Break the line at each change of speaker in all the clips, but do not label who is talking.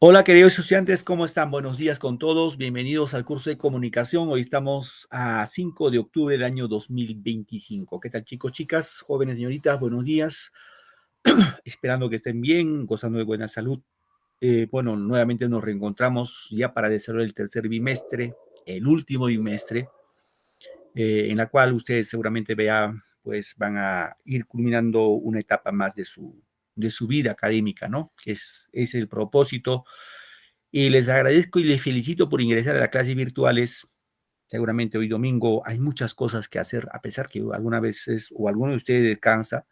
Hola, queridos estudiantes, ¿cómo están? Buenos días con todos. Bienvenidos al curso de comunicación. Hoy estamos a 5 de octubre del año 2025. ¿Qué tal, chicos, chicas, jóvenes, señoritas? Buenos días. Esperando que estén bien, gozando de buena salud. Bueno, nuevamente nos reencontramos ya para desarrollar el tercer bimestre, el último bimestre, en la cual ustedes seguramente pues van a ir culminando una etapa más de su vida académica, ¿no? Que es el propósito. Y les agradezco y les felicito por ingresar a las clases virtuales. Seguramente hoy domingo hay muchas cosas que hacer, a pesar que algunas veces o alguno de ustedes descansa,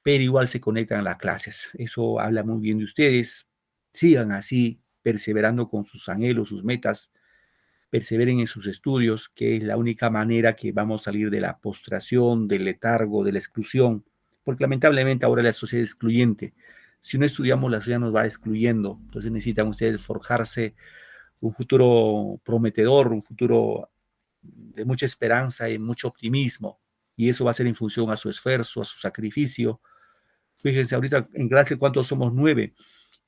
pero igual se conectan a las clases. Eso habla muy bien de ustedes. Sigan así, perseverando con sus anhelos, sus metas, perseveren en sus estudios, que es la única manera que vamos a salir de la postración, del letargo, de la exclusión, porque lamentablemente ahora la sociedad es excluyente. Si no estudiamos, la sociedad nos va excluyendo. Entonces necesitan ustedes forjarse un futuro prometedor, un futuro de mucha esperanza y mucho optimismo. Y eso va a ser en función a su esfuerzo, a su sacrificio. Fíjense, ahorita en clase, ¿cuántos somos? 9.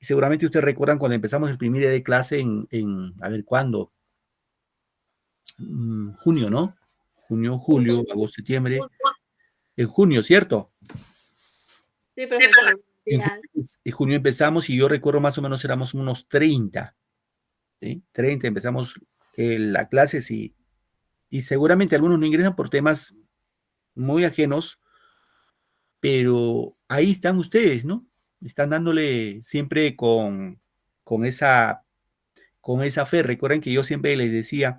Y seguramente ustedes recuerdan cuando empezamos el primer día de clase a ver, ¿cuándo? Junio, ¿no? Junio, julio, agosto, septiembre. En junio, ¿cierto?
Sí, profesor.
En junio empezamos y yo recuerdo más o menos éramos unos 30. ¿Sí? 30 empezamos la clase, sí. Y seguramente algunos no ingresan por temas muy ajenos, pero ahí están ustedes, ¿no? Están dándole siempre con esa, con esa fe. Recuerden que yo siempre les decía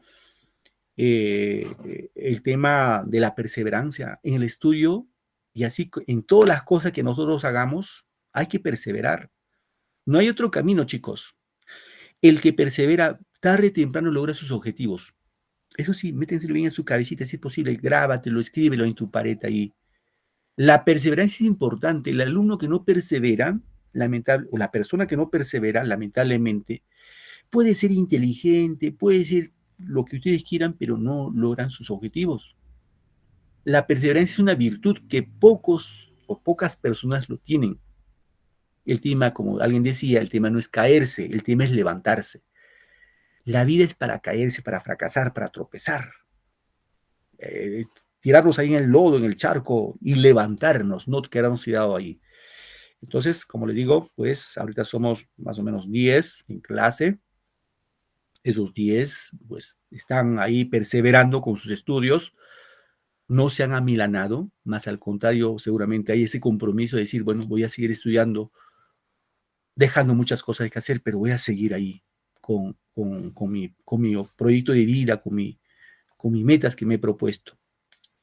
el tema de la perseverancia en el estudio y así en todas las cosas que nosotros hagamos, hay que perseverar. No hay otro camino, chicos. El que persevera tarde o temprano logra sus objetivos. Eso sí, métenselo bien en su cabecita, si es posible, grábatelo, escríbelo en tu pared ahí. La perseverancia es importante. El alumno que no persevera, o la persona que no persevera, lamentablemente, puede ser inteligente, puede ser lo que ustedes quieran, pero no logran sus objetivos. La perseverancia es una virtud que pocos o pocas personas lo tienen. El tema, como alguien decía, el tema no es caerse, el tema es levantarse. La vida es para caerse, para fracasar, para tropezar. Eh, Tirarnos ahí en el lodo, en el charco y levantarnos, no quedarnos tirados ahí. Entonces, como les digo, pues ahorita somos más o menos 10 en clase. Esos 10 pues están ahí perseverando con sus estudios, no se han amilanado, más al contrario, seguramente hay ese compromiso de decir, bueno, voy a seguir estudiando, dejando muchas cosas que hacer, pero voy a seguir ahí con mi proyecto de vida, con mis metas que me he propuesto.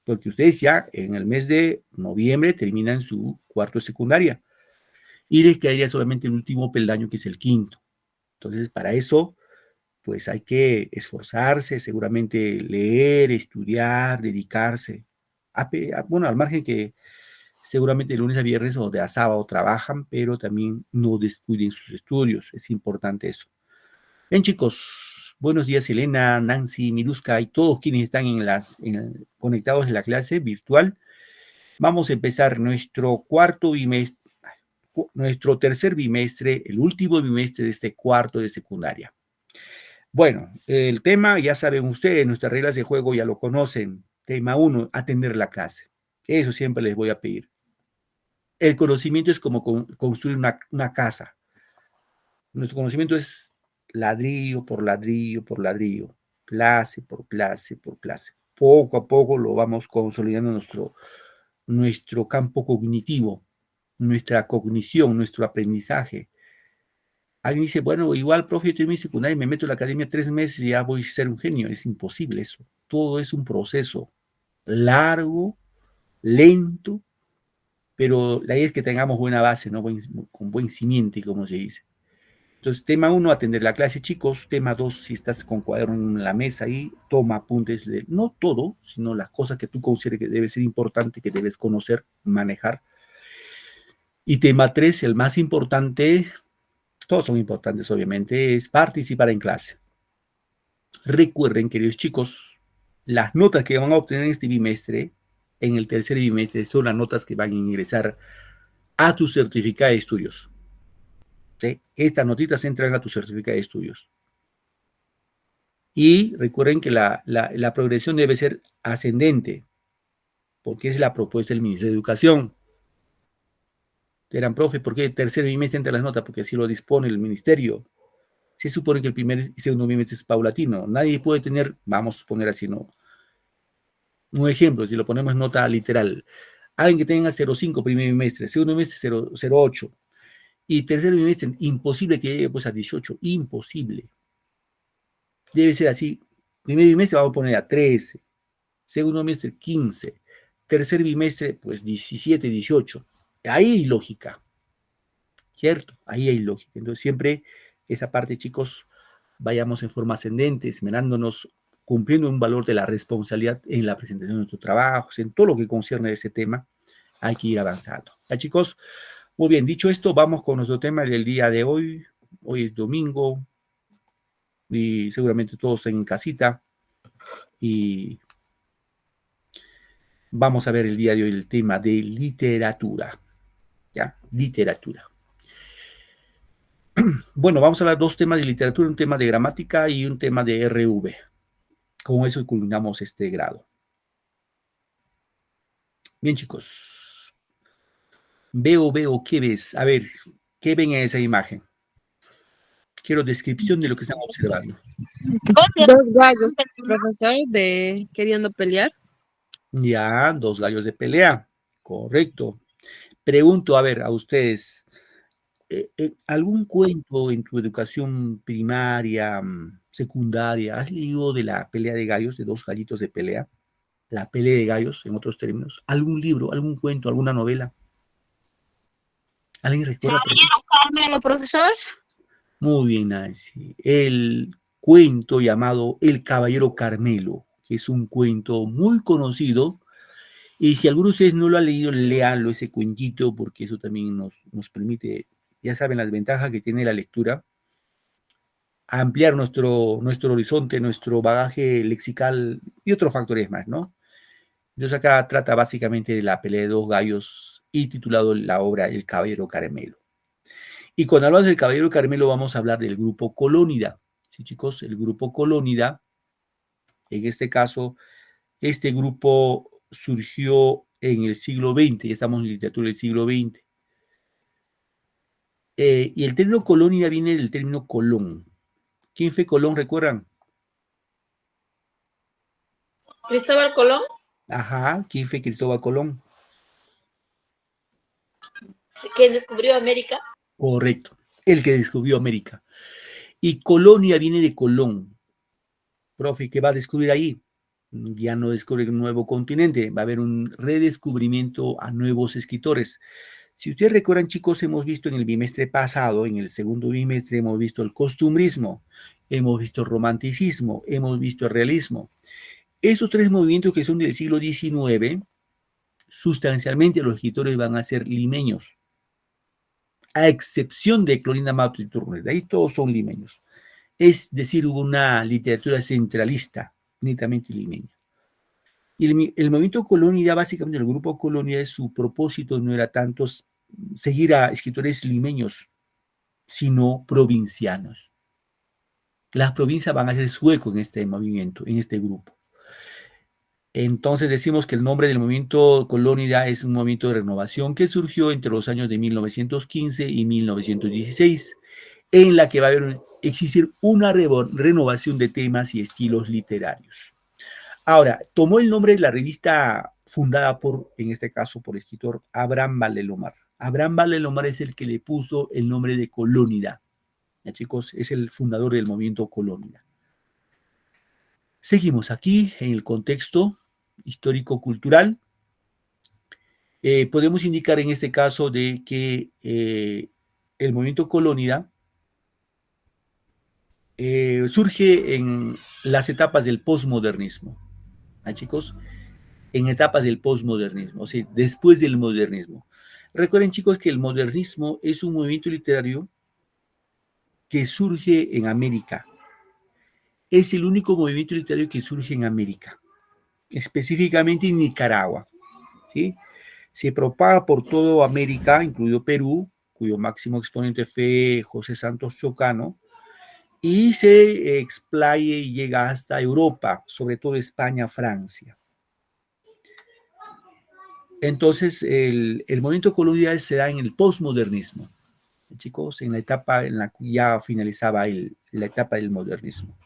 Porque ustedes ya en el mes de noviembre terminan su cuarto de secundaria y les quedaría solamente el último peldaño, que es el quinto. Entonces, para eso, pues hay que esforzarse, seguramente leer, estudiar, dedicarse. Bueno, al margen que seguramente de lunes a viernes o de a sábado trabajan, pero también no descuiden sus estudios. Es importante eso. Bien, chicos, buenos días, Elena, Nancy, Miluska y todos quienes están conectados en la clase virtual. Vamos a empezar nuestro nuestro tercer bimestre, el último bimestre de este cuarto de secundaria. Bueno, el tema, ya saben ustedes, nuestras reglas de juego ya lo conocen. Tema 1, atender la clase. Eso siempre les voy a pedir. El conocimiento es como construir una casa. Nuestro conocimiento es ladrillo por ladrillo por ladrillo, clase por clase por clase. Poco a poco lo vamos consolidando nuestro campo cognitivo, nuestra cognición, nuestro aprendizaje. Alguien dice, bueno, igual, profe, yo termino mi secundaria y me meto en la academia 3 meses y ya voy a ser un genio. Es imposible eso. Todo es un proceso largo, lento, pero la idea es que tengamos buena base, ¿no? Con buen simiente, como se dice. Entonces, tema 1, atender la clase, chicos. Tema 2, si estás con cuaderno en la mesa ahí, toma apuntes de no todo, sino las cosas que tú consideres que debe ser importante, que debes conocer, manejar. Y tema 3, el más importante, todos son importantes, obviamente, es participar en clase. Recuerden, queridos chicos, las notas que van a obtener en este bimestre, en el tercer bimestre, son las notas que van a ingresar a tu certificado de estudios. ¿sí? Estas notitas entran a tu certificado de estudios. Y recuerden que la progresión debe ser ascendente, porque es la propuesta del Ministerio de Educación. Eran, profe, ¿por qué tercer bimestre entra las notas? Porque así lo dispone el ministerio. Se supone que el primer y segundo bimestre es paulatino. Nadie puede tener, vamos a poner así, ¿no? Un ejemplo, si lo ponemos en nota literal. Alguien que tenga 0,5 primer bimestre, segundo bimestre 0,8 y tercer bimestre, imposible que llegue pues a 18, imposible. Debe ser así. Primer bimestre vamos a poner a 13, segundo bimestre 15, tercer bimestre pues 17, 18. Ahí hay lógica, ¿cierto? Ahí hay lógica. Entonces siempre esa parte, chicos, vayamos en forma ascendente, esmerándonos, cumpliendo un valor de la responsabilidad en la presentación de nuestros trabajos, en todo lo que concierne a ese tema, hay que ir avanzando. Ya, chicos, muy bien, dicho esto, vamos con nuestro tema del día de hoy. Hoy es domingo y seguramente todos están en casita y vamos a ver el día de hoy el tema de literatura. ¿Ya? Literatura. Bueno, vamos a hablar dos temas de literatura, un tema de gramática y un tema de RV. Con eso culminamos este grado. Bien, chicos. Veo, ¿qué ves? A ver, ¿qué ven en esa imagen? Quiero descripción de lo que están observando.
Dos gallos, profesor, de queriendo pelear.
Ya, dos gallos de pelea. Correcto. Pregunto, a ver, a ustedes, ¿algún cuento en tu educación primaria, secundaria, has leído de la pelea de gallos, de dos gallitos de pelea? La pelea de gallos, en otros términos. ¿Algún libro, algún cuento, alguna novela? ¿Alguien recuerda?
Carmelo, profesor.
Muy bien, Nancy. El cuento llamado El Caballero Carmelo, que es un cuento muy conocido. Y si alguno de ustedes no lo ha leído, léanlo ese cuentito, porque eso también nos permite, ya saben, las ventajas que tiene la lectura, ampliar nuestro horizonte, nuestro bagaje lexical y otros factores más, ¿no? Entonces acá trata básicamente de la pelea de dos gallos y titulado la obra El Caballero Carmelo. Y cuando hablamos del Caballero Carmelo vamos a hablar del grupo Colónida. Sí, chicos, el grupo Colónida, en este caso, este grupo surgió en el siglo XX, ya estamos en literatura del siglo XX. Y el término Colónida viene del término Colón. ¿Quién fue Colón, recuerdan?
Cristóbal Colón,
Ajá, ¿quién fue Cristóbal Colón?
quien descubrió América.
Correcto, el que descubrió América. Y Colonia viene de Colón. Profe, ¿qué va a descubrir ahí? Ya no descubre un nuevo continente, va a haber un redescubrimiento a nuevos escritores. Si ustedes recuerdan, chicos, hemos visto en el bimestre pasado, en el segundo bimestre, hemos visto el costumbrismo, hemos visto el romanticismo, hemos visto el realismo. Esos tres movimientos que son del siglo XIX, sustancialmente los escritores van a ser limeños, a excepción de Clorinda Mauto y Turner. De ahí todos son limeños. Es decir, hubo una literatura centralista, netamente limeña. Y el movimiento Colonia, básicamente el grupo Colonia, su propósito no era tanto seguir a escritores limeños, sino provincianos. Las provincias van a hacer su eco en este movimiento, en este grupo. Entonces decimos que el nombre del movimiento Colónida es un movimiento de renovación que surgió entre los años de 1915 y 1916, en la que va a existir una renovación de temas y estilos literarios. Ahora, tomó el nombre de la revista fundada por, en este caso, por el escritor Abraham Valdelomar. Abraham Valdelomar es el que le puso el nombre de Colónida. Ya, chicos, es el fundador del movimiento Colónida. Seguimos aquí en el contexto histórico-cultural. Podemos indicar en este caso de que el movimiento Colónida surge en las etapas del posmodernismo. ¿Ah, chicos? En etapas del posmodernismo, o sea, después del modernismo. Recuerden, chicos, que el modernismo es un movimiento literario que surge en América. Es el único movimiento literario que surge en América, específicamente en Nicaragua, ¿sí? Se propaga por toda América, incluido Perú, cuyo máximo exponente fue José Santos Chocano, y se explaye y llega hasta Europa, sobre todo España, Francia. Entonces, el movimiento colonial se da en el postmodernismo, chicos, en la etapa en la que ya finalizaba la etapa del modernismo.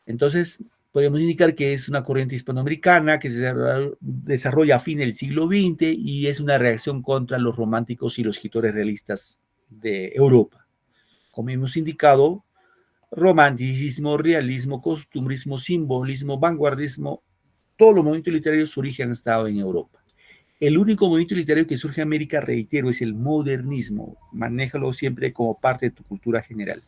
Entonces, podemos indicar que es una corriente hispanoamericana que se desarrolla a fin del siglo XX y es una reacción contra los románticos y los escritores realistas de Europa. Como hemos indicado, romanticismo, realismo, costumbrismo, simbolismo, vanguardismo, todos los movimientos literarios su origen han estado en Europa. El único movimiento literario que surge en América, reitero, es el modernismo. Manéjalo siempre como parte de tu cultura general.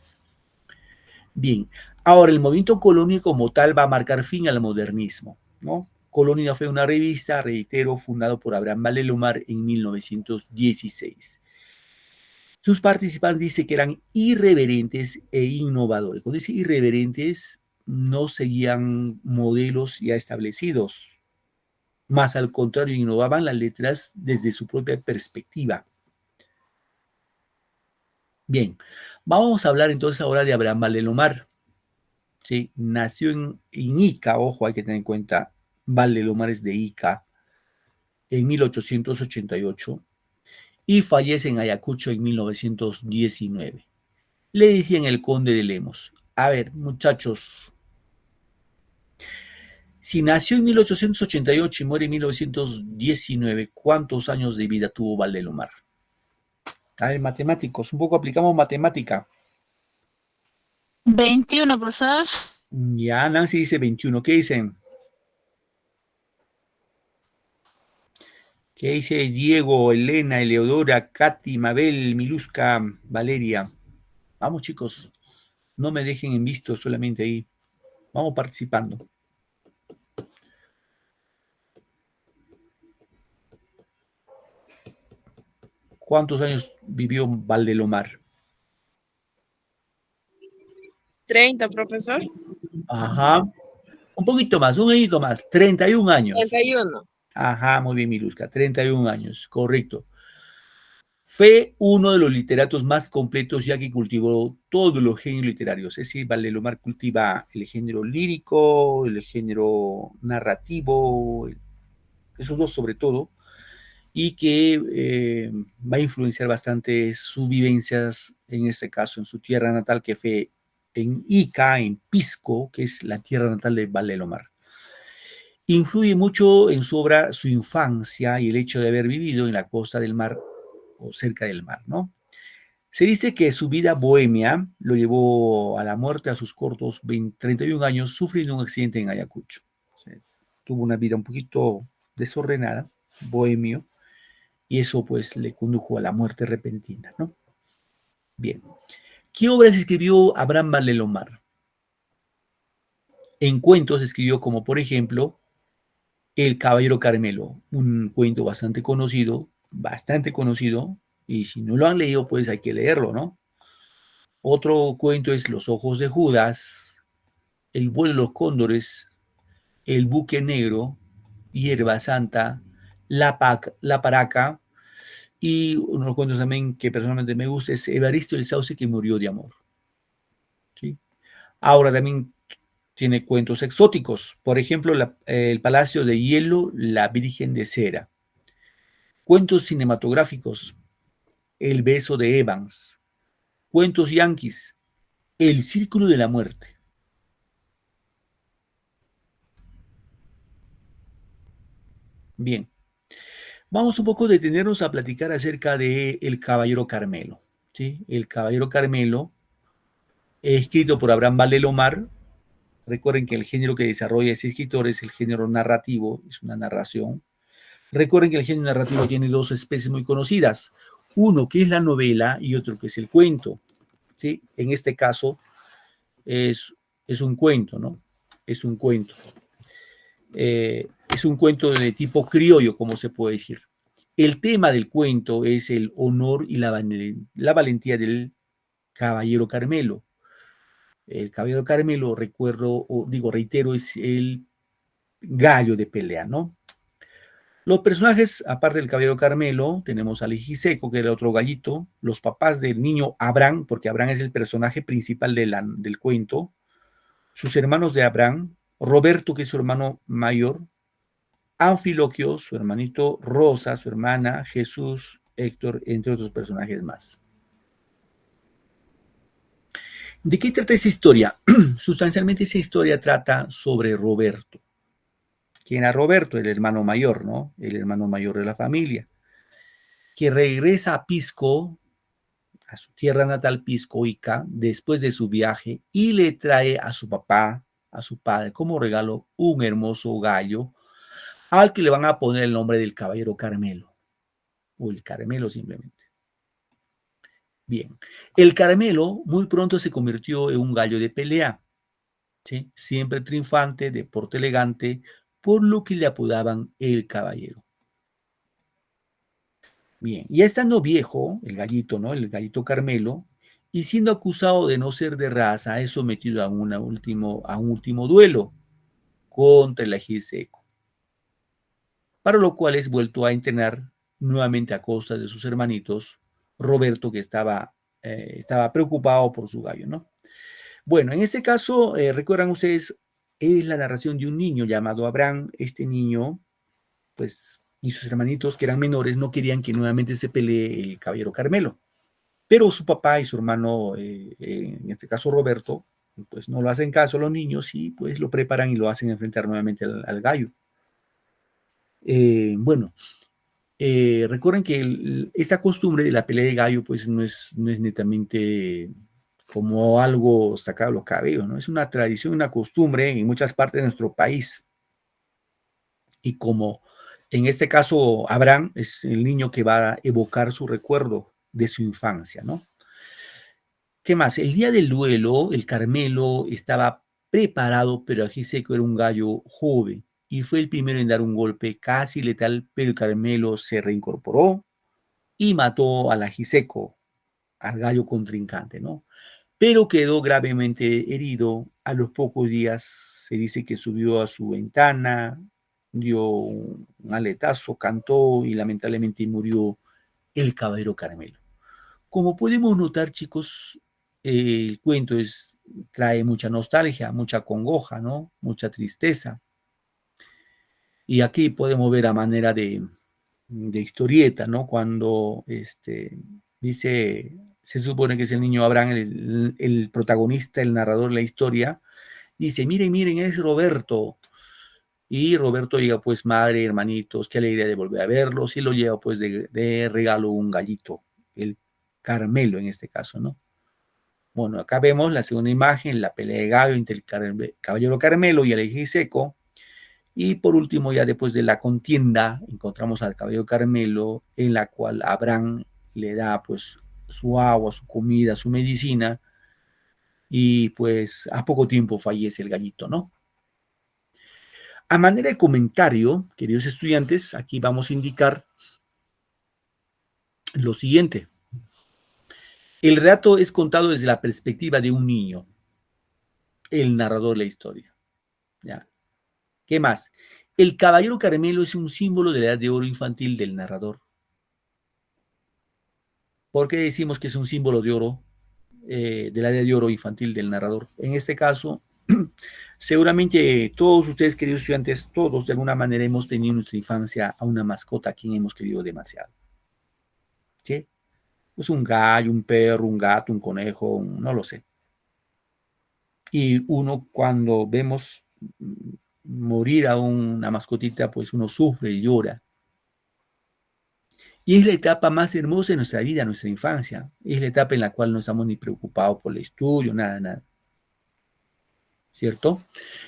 Bien, ahora el movimiento Colonia como tal va a marcar fin al modernismo, ¿no? Colonia fue una revista, reitero, fundada por Abraham Vallelomar en 1916. Sus participantes dicen que eran irreverentes e innovadores. Cuando dice irreverentes, no seguían modelos ya establecidos, más al contrario, innovaban las letras desde su propia perspectiva. Bien, vamos a hablar entonces ahora de Abraham Vallelomar. ¿Sí? Nació en Ica, ojo, hay que tener en cuenta, Vallelomar es de Ica, en 1888 y fallece en Ayacucho en 1919. Le decían el conde de Lemos. A ver, muchachos, si nació en 1888 y muere en 1919, ¿cuántos años de vida tuvo Vallelomar? A ver, matemáticos, un poco aplicamos matemática.
21, profesor.
Ya, Nancy dice 21. ¿Qué dicen? ¿Qué dice Diego, Elena, Eleodora, Katy, Mabel, Miluska, Valeria? Vamos, chicos, no me dejen en visto solamente ahí. Vamos participando. ¿Cuántos años vivió Vallelomar?
30, profesor.
Ajá. Un poquito más, un añito más. 31 años.
31.
Ajá, muy bien, Miluska. 31 años, correcto. Fue uno de los literatos más completos ya que cultivó todos los géneros literarios. Es decir, Vallelomar cultiva el género lírico, el género narrativo, esos dos sobre todo, y que va a influenciar bastante sus vivencias, en este caso en su tierra natal, que fue en Ica, en Pisco, que es la tierra natal de Vallelomar. Influye mucho en su obra su infancia y el hecho de haber vivido en la costa del mar o cerca del mar, ¿no? Se dice que su vida bohemia lo llevó a la muerte a sus cortos 31 años, sufriendo un accidente en Ayacucho. O sea, tuvo una vida un poquito desordenada, bohemio, y eso pues le condujo a la muerte repentina, ¿no? Bien. ¿Qué obras escribió Abraham Vallelomar? En cuentos escribió como, por ejemplo, El Caballero Carmelo, un cuento bastante conocido, y si no lo han leído, pues hay que leerlo, ¿no? Otro cuento es Los Ojos de Judas, El Vuelo de los Cóndores, El Buque Negro, Hierba Santa, La Paraca, y uno de los cuentos también que personalmente me gusta es Evaristo el Sauce que murió de amor. ¿Sí? Ahora también tiene cuentos exóticos, por ejemplo, El Palacio de Hielo, La Virgen de Cera. Cuentos cinematográficos, El Beso de Evans. Cuentos yanquis, El Círculo de la Muerte. Bien, vamos un poco a detenernos a platicar acerca de El Caballero Carmelo. ¿Sí? El Caballero Carmelo, escrito por Abraham Vallelomar. Recuerden que el género que desarrolla ese escritor es el género narrativo, es una narración. Recuerden que el género narrativo tiene dos especies muy conocidas, uno que es la novela y otro que es el cuento. ¿Sí? En este caso es un cuento, ¿no? Es un cuento. Es un cuento de tipo criollo, como se puede decir. El tema del cuento es el honor y la valentía del caballero Carmelo. El caballero Carmelo, reitero, es el gallo de pelea, ¿no? Los personajes, aparte del caballero Carmelo, tenemos a Legiseco, que era otro gallito, los papás del niño Abraham, porque Abraham es el personaje principal del cuento, sus hermanos de Abraham, Roberto, que es su hermano mayor, Anfiloquio, su hermanito, Rosa, su hermana, Jesús, Héctor, entre otros personajes más. ¿De qué trata esa historia? Sustancialmente esa historia trata sobre Roberto. ¿Quién era Roberto? El hermano mayor, ¿no? El hermano mayor de la familia, que regresa a Pisco, a su tierra natal, Pisco Ica, después de su viaje, y le trae a su papá, a su padre, como regalo, un hermoso gallo, al que le van a poner el nombre del caballero Carmelo, o el Carmelo simplemente. Bien, el Carmelo muy pronto se convirtió en un gallo de pelea, ¿sí? Siempre triunfante, de porte elegante, por lo que le apodaban el caballero. Bien, y estando viejo, el gallito, ¿no? El gallito Carmelo, y siendo acusado de no ser de raza, es sometido a un último duelo contra el ají seco, para lo cual es vuelto a entrenar nuevamente a costa de sus hermanitos, Roberto, que estaba preocupado por su gallo, ¿no? Bueno, en este caso, recuerdan ustedes, es la narración de un niño llamado Abraham. Este niño, pues, y sus hermanitos, que eran menores, no querían que nuevamente se pelee el caballero Carmelo. Pero su papá y su hermano, en este caso Roberto, pues no lo hacen caso a los niños y pues lo preparan y lo hacen enfrentar nuevamente al gallo. Bueno, recuerden que esta costumbre de la pelea de gallo pues no es netamente como algo sacado de los cabellos, ¿no? Es una tradición, una costumbre en muchas partes de nuestro país. Y como en este caso Abraham es el niño que va a evocar su recuerdo de su infancia, ¿no? ¿Qué más? El día del duelo, el Carmelo estaba preparado, pero Ajiseco era un gallo joven y fue el primero en dar un golpe casi letal, pero el Carmelo se reincorporó y mató al Ajiseco, al gallo contrincante, ¿no? Pero quedó gravemente herido. A los pocos días se dice que subió a su ventana, dio un aletazo, cantó y lamentablemente murió el caballero Carmelo. Como podemos notar, chicos, el cuento trae mucha nostalgia, mucha congoja, ¿no? Mucha tristeza. Y aquí podemos ver a manera de historieta, ¿no? Cuando dice, se supone que es el niño Abraham, el protagonista, el narrador de la historia, dice, miren, miren, es Roberto. Y Roberto llega, pues, madre, hermanitos, qué alegría de volver a verlos, y lo lleva, pues, de regalo un gallito, el Carmelo en este caso, ¿no? Bueno, acá vemos la segunda imagen, la pelea de gallo entre el caballero Carmelo y el eje seco. Y por último, ya después de la contienda, encontramos al caballero Carmelo, en la cual Abraham le da pues su agua, su comida, su medicina, y pues a poco tiempo fallece el gallito, ¿no? A manera de comentario, queridos estudiantes, aquí vamos a indicar lo siguiente. El relato es contado desde la perspectiva de un niño, el narrador de la historia. ¿Ya? ¿Qué más? El caballero Carmelo es un símbolo de la edad de oro infantil del narrador. ¿Por qué decimos que es un símbolo de oro, de la edad de oro infantil del narrador? En este caso, seguramente todos ustedes, queridos estudiantes, todos de alguna manera hemos tenido en nuestra infancia a una mascota a quien hemos querido demasiado. ¿Sí? Pues un gallo, un perro, un gato, un conejo, no lo sé. Y uno cuando vemos morir a una mascotita, pues uno sufre y llora. Y es la etapa más hermosa de nuestra vida, nuestra infancia. Es la etapa en la cual no estamos ni preocupados por el estudio, nada, nada. ¿Cierto?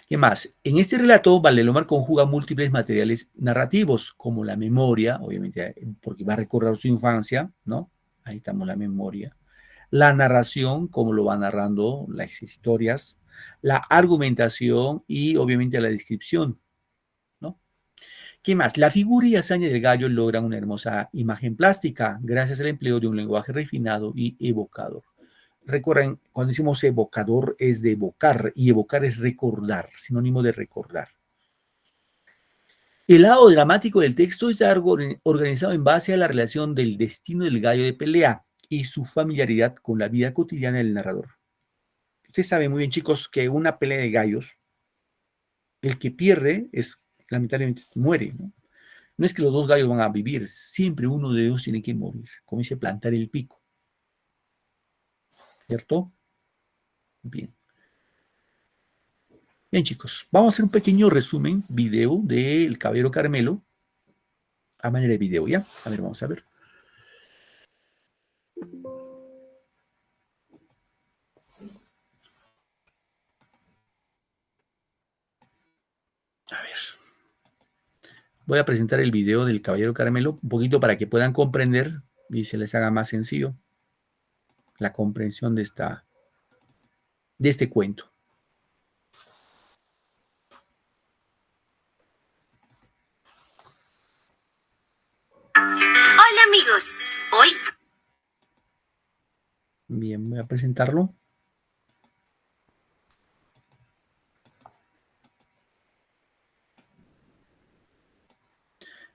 ¿Qué más? En este relato, Valdemar conjuga múltiples materiales narrativos, como la memoria, obviamente, porque va a recordar su infancia, ¿no? Ahí estamos la memoria. La narración, como lo va narrando las historias. La argumentación y, obviamente, la descripción, ¿no? ¿Qué más? La figura y hazaña del gallo logran una hermosa imagen plástica gracias al empleo de un lenguaje refinado y evocador. Recuerden, cuando decimos evocador es de evocar y evocar es recordar, sinónimo de recordar. El lado dramático del texto está organizado en base a la relación del destino del gallo de pelea y su familiaridad con la vida cotidiana del narrador. Ustedes saben muy bien, chicos, que una pelea de gallos, el que pierde es, lamentablemente, muere, ¿no? No es que los dos gallos van a vivir, siempre uno de ellos tiene que morir, como dice plantar el pico, ¿cierto? Bien. Bien, chicos, vamos a hacer un pequeño resumen, video del Caballero Carmelo, a manera de video, ¿ya? A ver, vamos a ver. A ver. Voy a presentar el video del Caballero Carmelo un poquito para que puedan comprender y se les haga más sencillo la comprensión de este cuento.
Hola amigos, hoy
Bien, voy a presentarlo.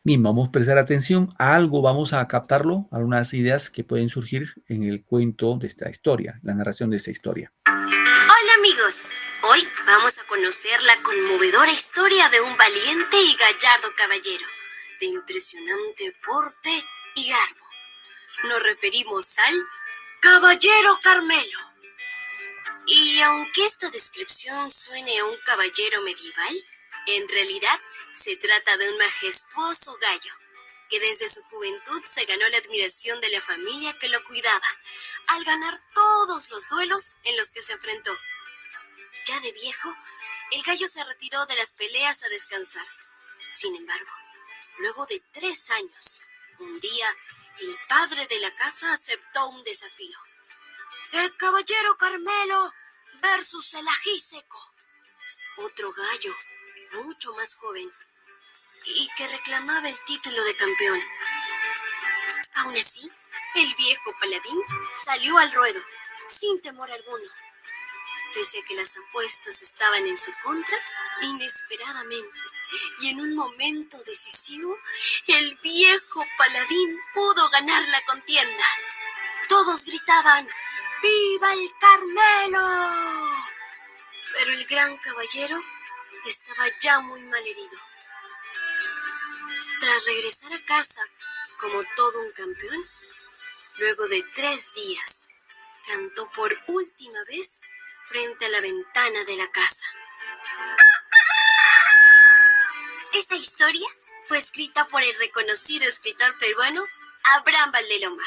Bien, vamos a prestar atención a algo, vamos a captarlo, algunas ideas que pueden surgir en el cuento de esta historia, la narración de esta historia.
Hola amigos, hoy vamos a conocer la conmovedora historia de un valiente y gallardo caballero, de impresionante porte y garbo. Nos referimos al Caballero Carmelo. Y aunque esta descripción suene a un caballero medieval, en realidad se trata de un majestuoso gallo, que desde su juventud se ganó la admiración de la familia que lo cuidaba, al ganar todos los duelos en los que se enfrentó. Ya de viejo, el gallo se retiró de las peleas a descansar. Sin embargo, luego de 3 años, un día, el padre de la casa aceptó un desafío. El Caballero Carmelo versus el Ají Seco, otro gallo, mucho más joven, y que reclamaba el título de campeón. Aún así, el viejo paladín salió al ruedo, sin temor alguno. Pese a que las apuestas estaban en su contra, inesperadamente, y en un momento decisivo, el viejo paladín pudo ganar la contienda. Todos gritaban: ¡Viva el Carmelo! Pero el gran caballero estaba ya muy mal herido. Tras regresar a casa como todo un campeón, luego de 3 días, cantó por última vez frente a la ventana de la casa. Esta historia fue escrita por el reconocido escritor peruano Abraham Valdelomar,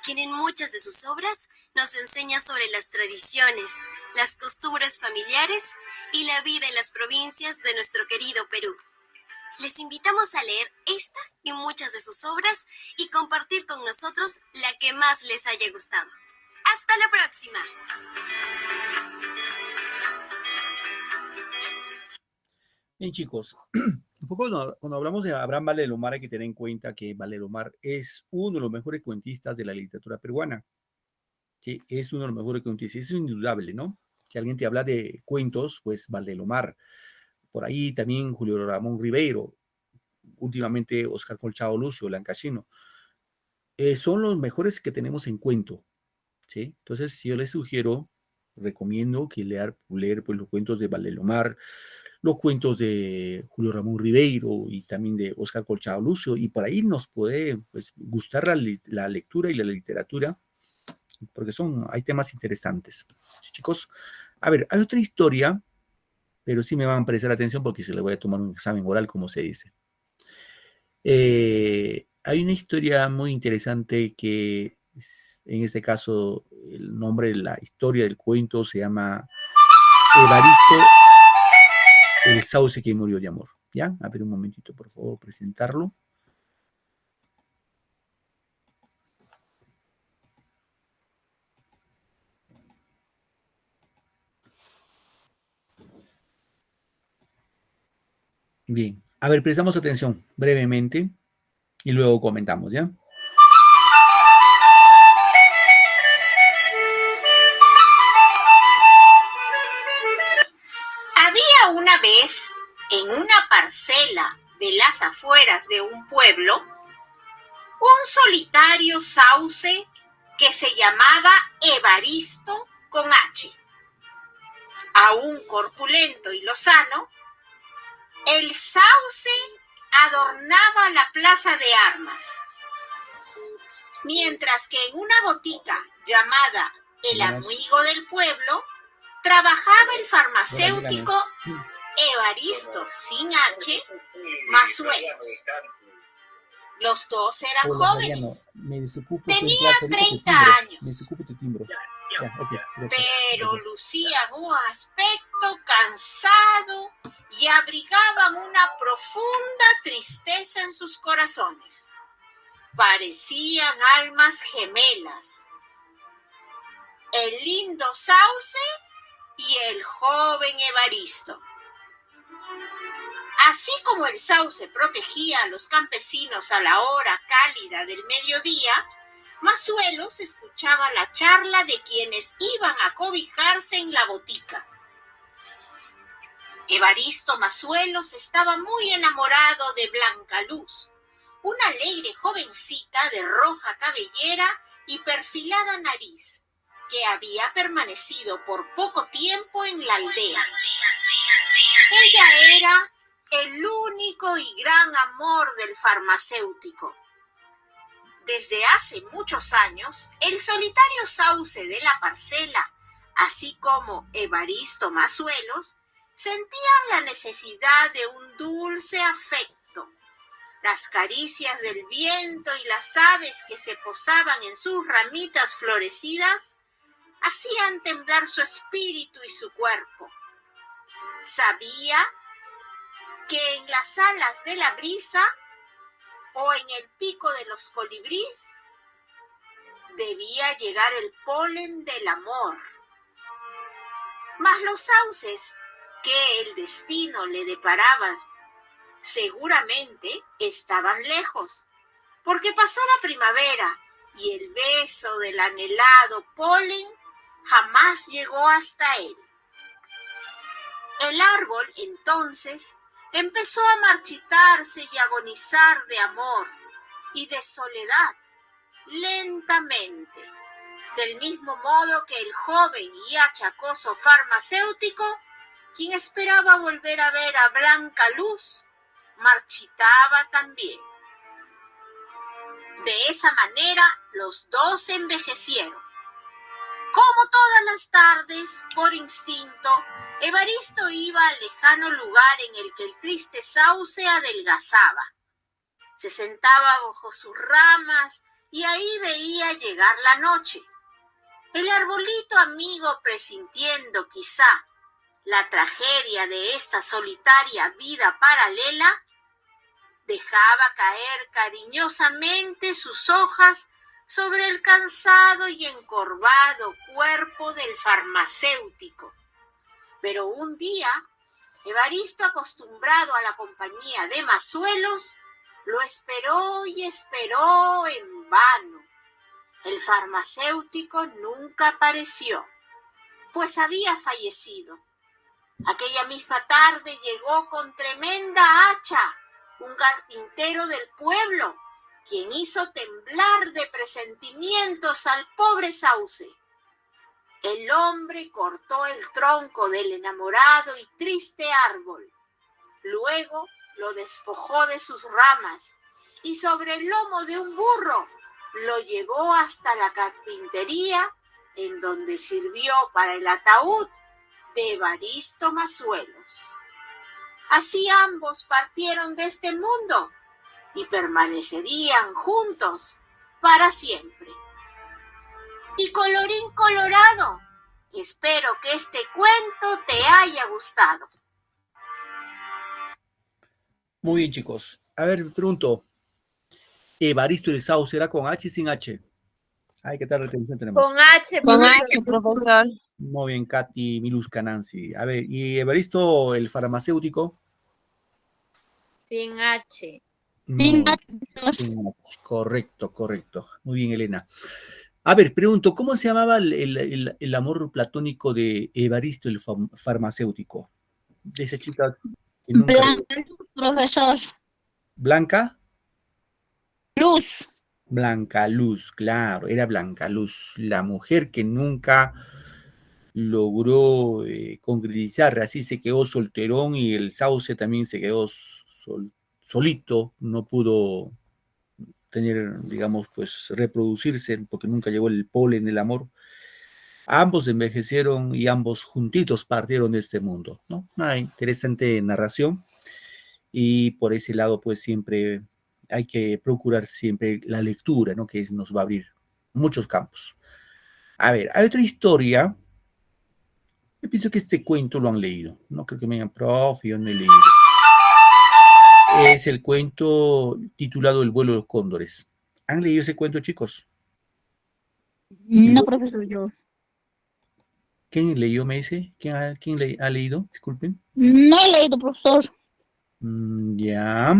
quien en muchas de sus obras nos enseña sobre las tradiciones, las costumbres familiares y la vida en las provincias de nuestro querido Perú. Les invitamos a leer esta y muchas de sus obras y compartir con nosotros la que más les haya gustado. ¡Hasta la próxima!
Bien, chicos, un poco cuando hablamos de Abraham Valdelomar hay que tener en cuenta que Valdelomar es uno de los mejores cuentistas de la literatura peruana. Sí, es uno de los mejores cuentistas, es indudable, ¿no? Si alguien te habla de cuentos, pues Valdelomar. Por ahí también Julio Ramón Ribeiro, últimamente Oscar Colchado Lucio, Lancashino. Son los mejores que tenemos en cuento, ¿sí? Entonces, yo les sugiero, recomiendo que leer pues, los cuentos de Valdelomar, los cuentos de Julio Ramón Ribeiro y también de Oscar Colchado Lucio, y por ahí nos puede pues, gustar la lectura y la literatura, porque hay temas interesantes. Chicos, a ver, hay otra historia, pero sí me van a prestar atención porque se le voy a tomar un examen oral, como se dice. Hay una historia muy interesante que en este caso el nombre de la historia del cuento se llama Evaristo, el sauce que murió de amor. ¿Ya? A ver un momentito, por favor, presentarlo. Bien, a ver, prestamos atención brevemente y luego comentamos, ¿ya?
Había una vez, en una parcela
de las afueras de un pueblo, un solitario sauce que se llamaba Evaristo con H. Aún corpulento y lozano, el sauce adornaba la plaza de armas, mientras que en una botica llamada El Amigo del Pueblo trabajaba el farmacéutico Evaristo sin H Masuelos. Los dos eran jóvenes. Tenían 30 años, pero lucían un aspecto cansado y abrigaban una profunda tristeza en sus corazones. Parecían almas gemelas. El lindo sauce y el joven Evaristo. Así como el sauce protegía a los campesinos a la hora cálida del mediodía, Masuelos escuchaba la charla de quienes iban a cobijarse en la botica. Evaristo Masuelos estaba muy enamorado de Blanca Luz, una alegre jovencita de roja cabellera y perfilada nariz, que había permanecido por poco tiempo en la aldea. Ella era el único y gran amor del farmacéutico. Desde hace muchos años, el solitario sauce de la parcela, así como Evaristo Masuelos, sentían la necesidad de un dulce afecto. Las caricias del viento y las aves que se posaban en sus ramitas florecidas hacían temblar su espíritu y su cuerpo. Sabía que en las alas de la brisa o en el pico de los colibríes debía llegar el polen del amor. Mas los sauces que el destino le deparaba seguramente estaban lejos, porque pasó la primavera y el beso del anhelado polen jamás llegó hasta él. El árbol entonces empezó a marchitarse y agonizar de amor y de soledad lentamente, del mismo modo que el joven y achacoso farmacéutico, quien esperaba volver a ver a Blanca Luz, marchitaba también. De esa manera los dos envejecieron. Como todas las tardes, por instinto, Evaristo iba al lejano lugar en el que el triste sauce adelgazaba. Se sentaba bajo sus ramas y ahí veía llegar la noche. El arbolito amigo, presintiendo quizá la tragedia de esta solitaria vida paralela, dejaba caer cariñosamente sus hojas sobre el cansado y encorvado cuerpo del farmacéutico. Pero un día, Evaristo, acostumbrado a la compañía de Masuelos, lo esperó y esperó en vano. El farmacéutico nunca apareció, pues había fallecido. Aquella misma tarde llegó con tremenda hacha un carpintero del pueblo, quien hizo temblar de presentimientos al pobre sauce. El hombre cortó el tronco del enamorado y triste árbol. Luego lo despojó de sus ramas y sobre el lomo de un burro lo llevó hasta la carpintería, en donde sirvió para el ataúd de Evaristo Masuelos. Así ambos partieron de este mundo y permanecerían juntos para siempre. Y colorín colorado, espero que este cuento te haya gustado.
Muy bien, chicos. A ver, pregunto. ¿Evaristo el sauce era con H y sin H? Ay, ¿qué tal retención tenemos?
Con H.
Con
profesor.
H, profesor.
Muy bien, Katy, Miluska, Nancy. A ver, ¿y Evaristo el farmacéutico?
Sin H.
Sin
No, sin H. Correcto, correcto. Muy bien, Elena. A ver, pregunto, ¿cómo se llamaba el amor platónico de Evaristo el farmacéutico? De esa chica que nunca...
Blanca, profesor.
Blanca.
Luz.
Blanca Luz, claro, era Blanca Luz, la mujer que nunca logró concretizar, así se quedó solterón y el sauce también se quedó solito, no pudo tener, digamos, pues reproducirse porque nunca llegó el polen del amor. Ambos envejecieron y ambos juntitos partieron de este mundo, ¿no? Una interesante narración y por ese lado pues siempre hay que procurar siempre la lectura, ¿no? Que nos va a abrir muchos campos. A ver, hay otra historia. Yo pienso que este cuento lo han leído. No creo que me digan, prof, yo no he leído. Es el cuento titulado El vuelo de los cóndores. ¿Han leído ese cuento, chicos?
No, profesor, yo.
¿Quién leyó, me dice? ¿Quién ha leído? Disculpen.
No he leído, profesor.
Ya.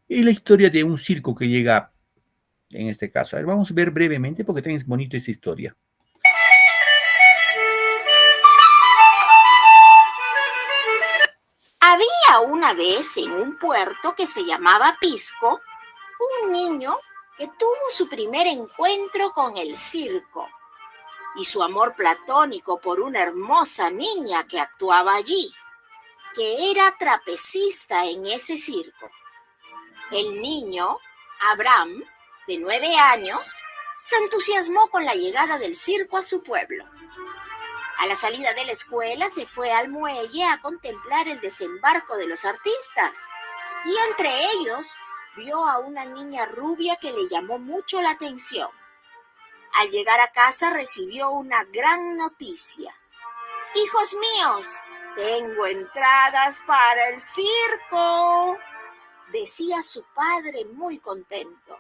Y la historia de un circo que llega, en este caso. A ver, vamos a ver brevemente porque también es bonito esta historia.
Había una vez en un puerto que se llamaba Pisco, un niño que tuvo su primer encuentro con el circo y su amor platónico por una hermosa niña que actuaba allí, que era trapecista en ese circo. El niño, Abraham, de 9 años, se entusiasmó con la llegada del circo a su pueblo. A la salida de la escuela se fue al muelle a contemplar el desembarco de los artistas y entre ellos vio a una niña rubia que le llamó mucho la atención. Al llegar a casa recibió una gran noticia. «Hijos míos, tengo entradas para el circo», decía su padre muy contento.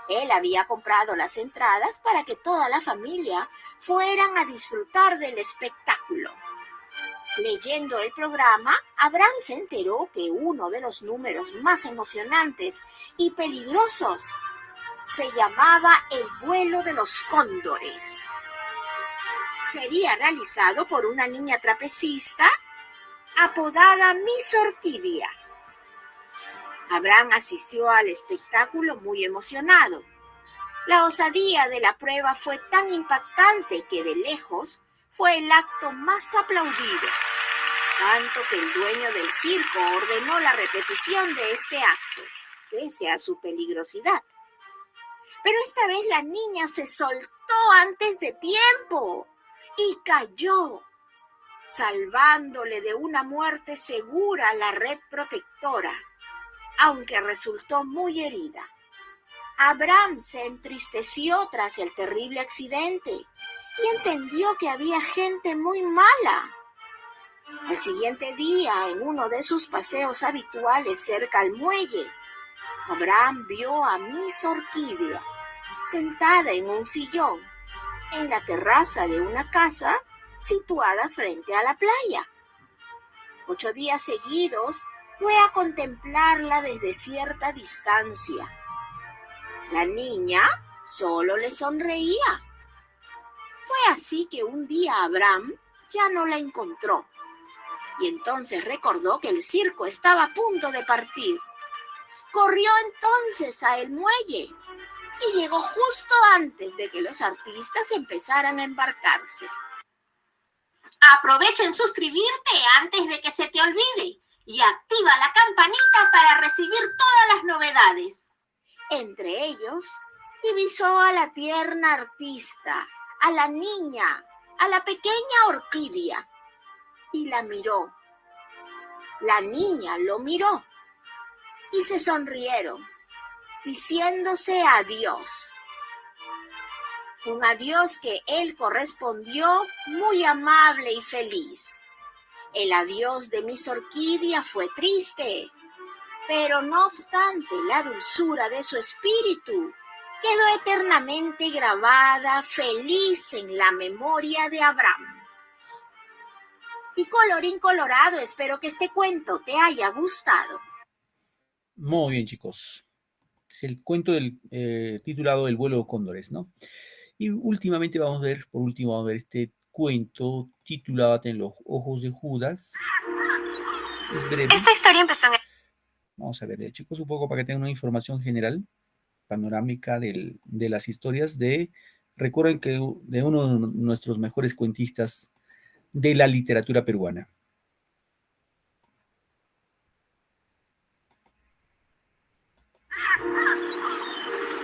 Él había comprado las entradas para que toda la familia fueran a disfrutar del espectáculo. Leyendo el programa, Abraham se enteró que uno de los números más emocionantes y peligrosos se llamaba El vuelo de los cóndores. Sería realizado por una niña trapecista apodada Miss Orquídea. Abraham asistió al espectáculo muy emocionado. La osadía de la prueba fue tan impactante que de lejos fue el acto más aplaudido, tanto que el dueño del circo ordenó la repetición de este acto, pese a su peligrosidad. Pero esta vez la niña se soltó antes de tiempo y cayó, salvándole de una muerte segura la red protectora, aunque resultó muy herida. Abraham se entristeció tras el terrible accidente y entendió que había gente muy mala. Al siguiente día, en uno de sus paseos habituales cerca al muelle, Abraham vio a Miss Orquídea sentada en un sillón en la terraza de una casa situada frente a la playa. 8 días seguidos fue a contemplarla desde cierta distancia. La niña solo le sonreía. Fue así que un día Abraham ya no la encontró y entonces recordó que el circo estaba a punto de partir. Corrió entonces a el muelle y llegó justo antes de que los artistas empezaran a embarcarse. Aprovecha en suscribirte antes de que se te olvide y activa la campanita para recibir todas las novedades. Entre ellos, divisó a la tierna artista, a la niña, a la pequeña Orquídea, y la miró. La niña lo miró y se sonrieron, diciéndose adiós. Un adiós que él correspondió muy amable y feliz. El adiós de Miss Orquídea fue triste, pero no obstante la dulzura de su espíritu quedó eternamente grabada feliz en la memoria de Abraham. Y colorín colorado, espero que este cuento te haya gustado.
Muy bien, chicos. Es el cuento titulado El vuelo de cóndores, ¿no? Y últimamente vamos a ver, este cuento titulado En los ojos de Judas. Es breve.
Esta historia empezó en
Vamos a ver, chicos, un poco para que tengan una información general, panorámica de las historias recuerden que de uno de nuestros mejores cuentistas de la literatura peruana.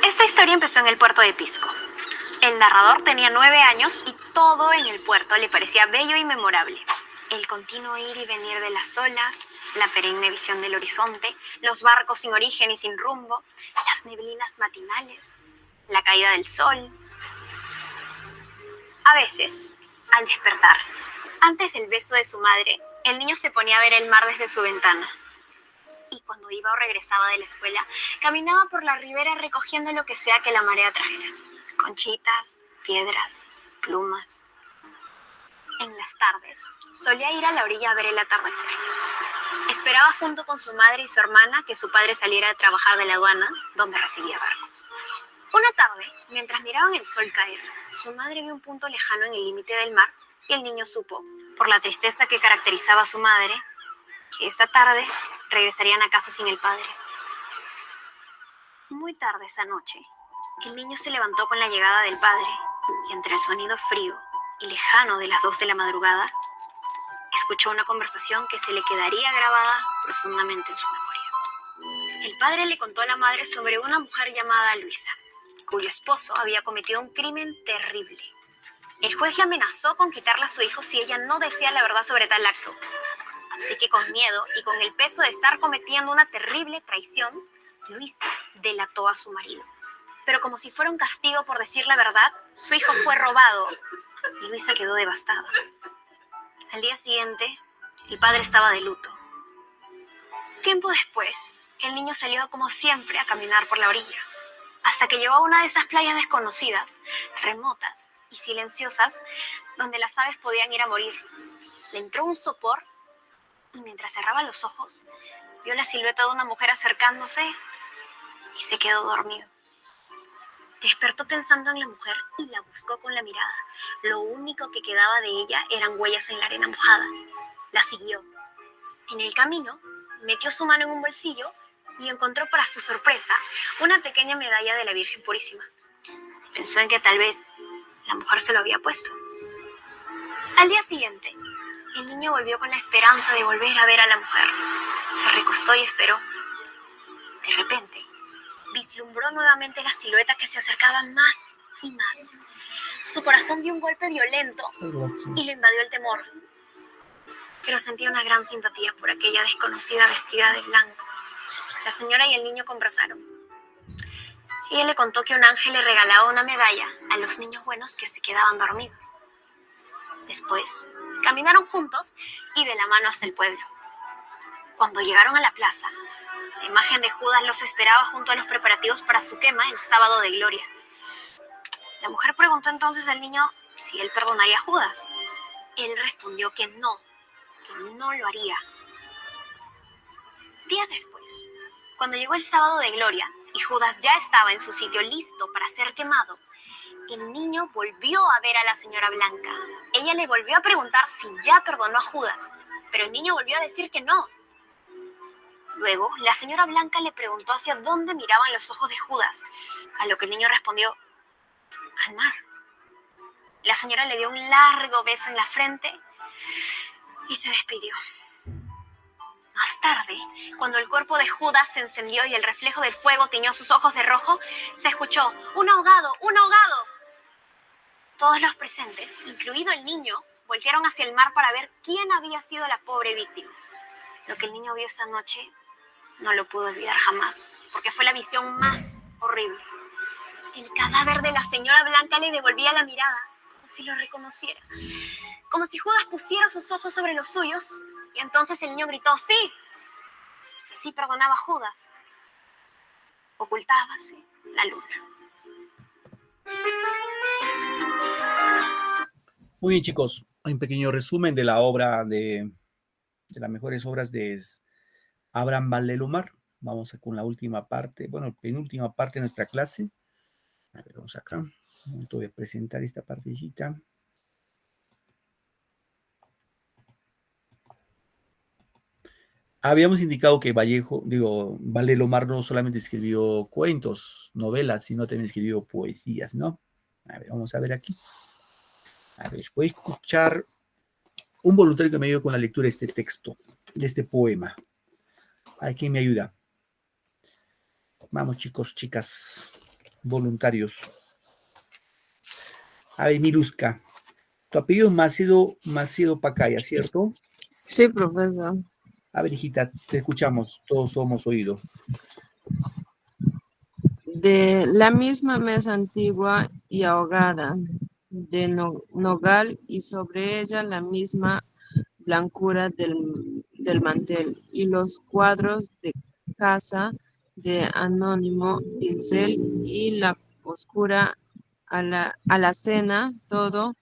Esta historia empezó en el puerto de Pisco. El narrador tenía 9 años y todo en el puerto le parecía bello y memorable. El continuo ir y venir de las olas, la perenne visión del horizonte, los barcos sin origen y sin rumbo, las neblinas matinales, la caída del sol. A veces, al despertar, antes del beso de su madre, el niño se ponía a ver el mar desde su ventana. Y cuando iba o regresaba de la escuela, caminaba por la ribera recogiendo lo que sea que la marea trajera. Conchitas, piedras, plumas. En las tardes, solía ir a la orilla a ver el atardecer. Esperaba junto con su madre y su hermana que su padre saliera a trabajar de la aduana, donde recibía barcos. Una tarde, mientras miraban el sol caer, su madre vio un punto lejano en el límite del mar y el niño supo, por la tristeza que caracterizaba a su madre, que esa tarde regresarían a casa sin el padre. Muy tarde esa noche, el niño se levantó con la llegada del padre y entre el sonido frío y lejano de las 2 de la madrugada, escuchó una conversación que se le quedaría grabada profundamente en su memoria. El padre le contó a la madre sobre una mujer llamada Luisa, cuyo esposo había cometido un crimen terrible. El juez le amenazó con quitarle a su hijo si ella no decía la verdad sobre tal acto. Así que con miedo y con el peso de estar cometiendo una terrible traición, Luisa delató a su marido. Pero como si fuera un castigo por decir la verdad, su hijo fue robado y Luisa quedó devastada. Al día siguiente, el padre estaba de luto. Tiempo después, el niño salió como siempre a caminar por la orilla, hasta que llegó a una de esas playas desconocidas, remotas y silenciosas, donde las aves podían ir a morir. Le entró un sopor y mientras cerraba los ojos, vio la silueta de una mujer acercándose y se quedó dormido. Despertó pensando en la mujer y la buscó con la mirada. Lo único que quedaba de ella eran huellas en la arena mojada. La siguió. En el camino, metió su mano en un bolsillo y encontró para su sorpresa una pequeña medalla de la Virgen Purísima. Pensó en que tal vez la mujer se lo había puesto. Al día siguiente, el niño volvió con la esperanza de volver a ver a la mujer. Se recostó y esperó. De repente, vislumbró nuevamente la silueta que se acercaba más y más. Su corazón dio un golpe violento y lo invadió el temor. Pero sentía una gran simpatía por aquella desconocida vestida de blanco. La señora y el niño conversaron. Ella le contó que un ángel le regalaba una medalla a los niños buenos que se quedaban dormidos. Después, caminaron juntos y de la mano hasta el pueblo. Cuando llegaron a la plaza, la imagen de Judas los esperaba junto a los preparativos para su quema el sábado de gloria. La mujer preguntó entonces al niño si él perdonaría a Judas. Él respondió que no lo haría. Días después, cuando llegó el sábado de gloria y Judas ya estaba en su sitio listo para ser quemado, el niño volvió a ver a la señora Blanca. Ella le volvió a preguntar si ya perdonó a Judas, pero el niño volvió a decir que no. Luego, la señora Blanca le preguntó hacia dónde miraban los ojos de Judas, a lo que el niño respondió, al mar. La señora le dio un largo beso en la frente y se despidió. Más tarde, cuando el cuerpo de Judas se encendió y el reflejo del fuego tiñó sus ojos de rojo, se escuchó, ¡un ahogado! ¡Un ahogado! Todos los presentes, incluido el niño, voltearon hacia el mar para ver quién había sido la pobre víctima. Lo que el niño vio esa noche no lo pudo olvidar jamás, porque fue la visión más horrible. El cadáver de la señora Blanca le devolvía la mirada, como si lo reconociera. Como si Judas pusiera sus ojos sobre los suyos, y entonces el niño gritó, ¡sí! Así perdonaba a Judas. Ocultábase la luna.
Muy bien, chicos. Un pequeño resumen de la obra de las mejores obras de Abraham Vallelumar. Vamos con la última parte, penúltima parte de nuestra clase. A ver, vamos acá. Voy a presentar esta partecita. Habíamos indicado que Valdemar no solamente escribió cuentos, novelas, sino también escribió poesías, ¿no? A ver, vamos a ver aquí. A ver, voy a escuchar un voluntario que me ayude con la lectura de este texto, de este poema. ¿Hay quien me ayuda? Vamos, chicos, chicas, voluntarios. A ver, Miluska, tu apellido es Macedo Pacaya, ¿cierto?
Sí, profesor.
A ver, hijita, te escuchamos, todos somos oídos.
De la misma mesa antigua y ahogada, de nogal, y sobre ella la misma blancura del mantel, y los cuadros de casa de anónimo pincel, y la oscura alacena, todo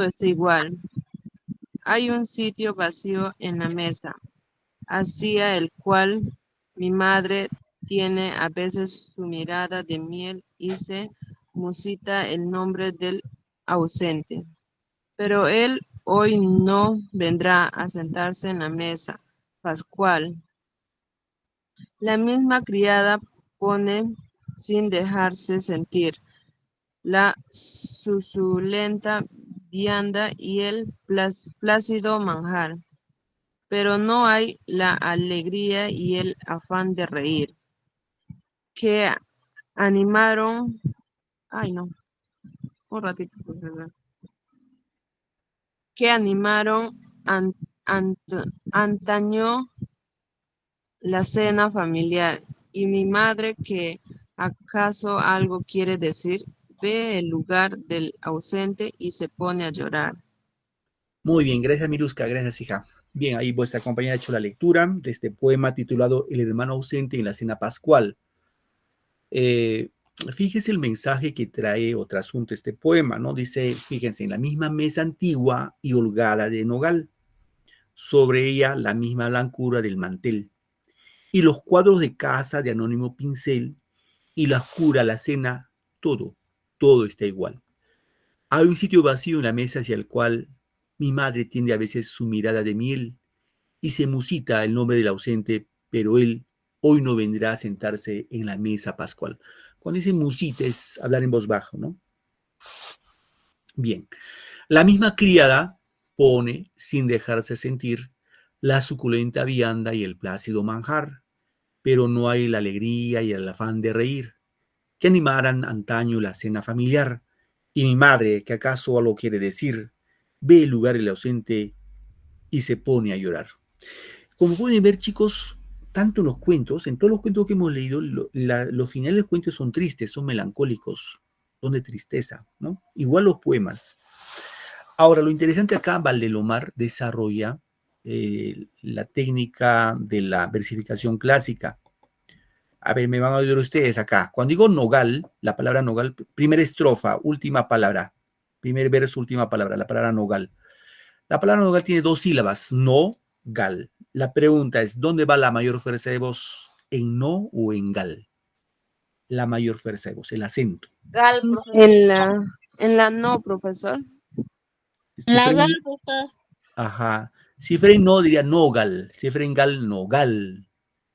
está igual. Hay un sitio vacío en la mesa, hacia el cual mi madre tiene a veces su mirada de miel y se musita el nombre del ausente. Pero él hoy no vendrá a sentarse en la mesa pascual. La misma criada pone sin dejarse sentir la suculenta vianda y el plácido manjar, pero no hay la alegría y el afán de reír que animaron, un ratito, por favor, que animaron antaño la cena familiar. Y mi madre, que acaso algo quiere decir, ve el lugar del ausente y se pone a llorar.
Muy bien, gracias Miluska, gracias hija. Bien, ahí vuestra compañera ha hecho la lectura de este poema titulado El hermano ausente en la cena pascual. Fíjese el mensaje que trae o trasunto este poema, ¿no? Dice, fíjense, en la misma mesa antigua y holgada de nogal, sobre ella la misma blancura del mantel, y los cuadros de casa de anónimo pincel, y la oscura alacena, todo está igual. Hay un sitio vacío en la mesa hacia el cual mi madre tiende a veces su mirada de miel y se musita el nombre del ausente, pero él hoy no vendrá a sentarse en la mesa pascual. Cuando dice musita es hablar en voz baja, ¿no? Bien. La misma criada pone, sin dejarse sentir, la suculenta vianda y el plácido manjar, pero no hay la alegría y el afán de reír que animaran antaño la cena familiar. Y mi madre, que acaso algo quiere decir, ve el lugar del ausente y se pone a llorar. Como pueden ver, chicos, tanto en los cuentos, en todos los cuentos que hemos leído, los finales de los cuentos son tristes, son melancólicos, son de tristeza, ¿no? Igual los poemas. Ahora, lo interesante acá, Valdemar desarrolla la técnica de la versificación clásica. A ver, me van a oír ustedes acá. Cuando digo nogal, la palabra nogal, primera estrofa, última palabra. Primer verso, última palabra, la palabra nogal. La palabra nogal tiene dos sílabas, no, gal. La pregunta es, ¿dónde va la mayor fuerza de voz? ¿En no o en gal? La mayor fuerza de voz, el acento.
Gal, profesor.
En la no, profesor.
Si
La
fuera en-
gal, profesor.
Ajá. Si fuera en no, diría nogal. Si fuera en gal, nogal.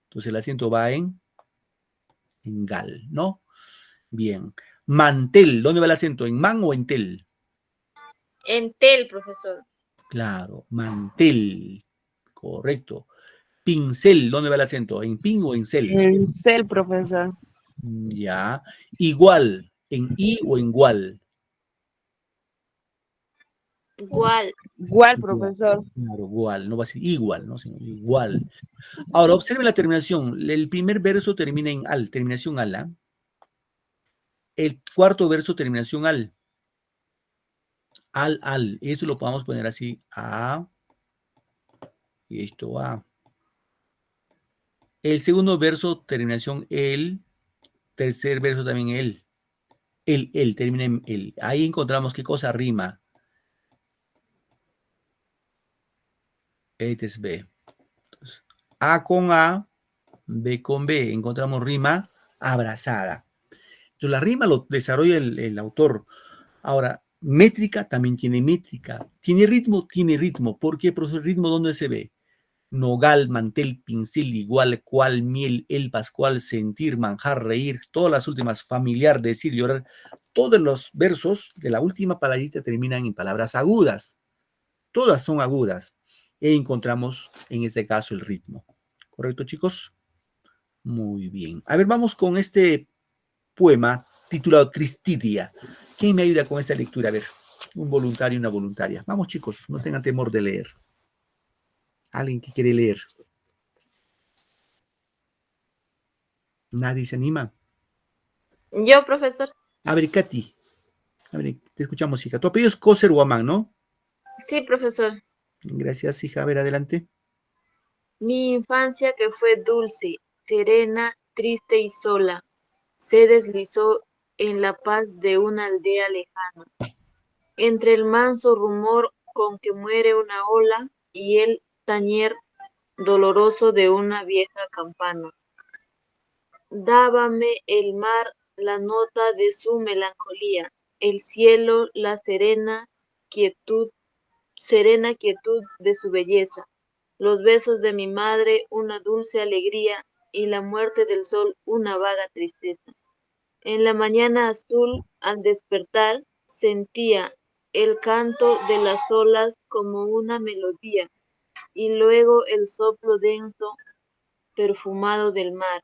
Entonces el acento va en gal, ¿no? Bien. Mantel, ¿dónde va el acento? ¿En man o en tel?
En tel, profesor.
Claro, mantel, correcto. Pincel, ¿dónde va el acento? ¿En pin o en cel?
En cel, profesor.
Ya. Igual, ¿en i o en igual?
Igual.
Igual, profesor.
Claro, igual, no va a ser igual, ¿no? Sino igual. Ahora, observe la terminación. El primer verso termina en al, terminación ala. El cuarto verso, terminación al. Al. Eso lo podemos poner así, a. Y esto a. El segundo verso, terminación el. Tercer verso también el. El, termina en el. Ahí encontramos qué cosa rima. Este es B. Entonces, A con A, B con B. Encontramos rima abrazada. Entonces, la rima lo desarrolla el autor. Ahora, métrica también tiene métrica. ¿Tiene ritmo? Tiene ritmo. ¿Por qué, profesor? ¿Ritmo dónde se ve? nogal, mantel, pincel, igual, cual, miel, el pascual, sentir, manjar, reír, todas las últimas, familiar, decir, llorar, todos los versos de la última palabrita terminan en palabras agudas. Todas son agudas. E encontramos, en este caso, el ritmo. ¿Correcto, chicos? Muy bien. A ver, vamos con este poema titulado Tristitia. ¿Quién me ayuda con esta lectura? A ver, un voluntario y una voluntaria. Vamos, chicos, no tengan temor de leer. ¿Alguien que quiere leer? ¿Nadie se anima?
Yo, profesor.
A ver, Katy. A ver, te escuchamos, hija. Tu apellido es Koser Huamán, ¿no?
Sí, profesor.
Gracias, hija. A ver, adelante.
Mi infancia que fue dulce, serena, triste y sola, se deslizó en la paz de una aldea lejana, entre el manso rumor con que muere una ola y el tañer doloroso de una vieja campana. Dábame el mar la nota de su melancolía, el cielo la serena quietud de su belleza, los besos de mi madre una dulce alegría y la muerte del sol una vaga tristeza. En la mañana azul, al despertar, sentía el canto de las olas como una melodía y luego el soplo denso, perfumado del mar.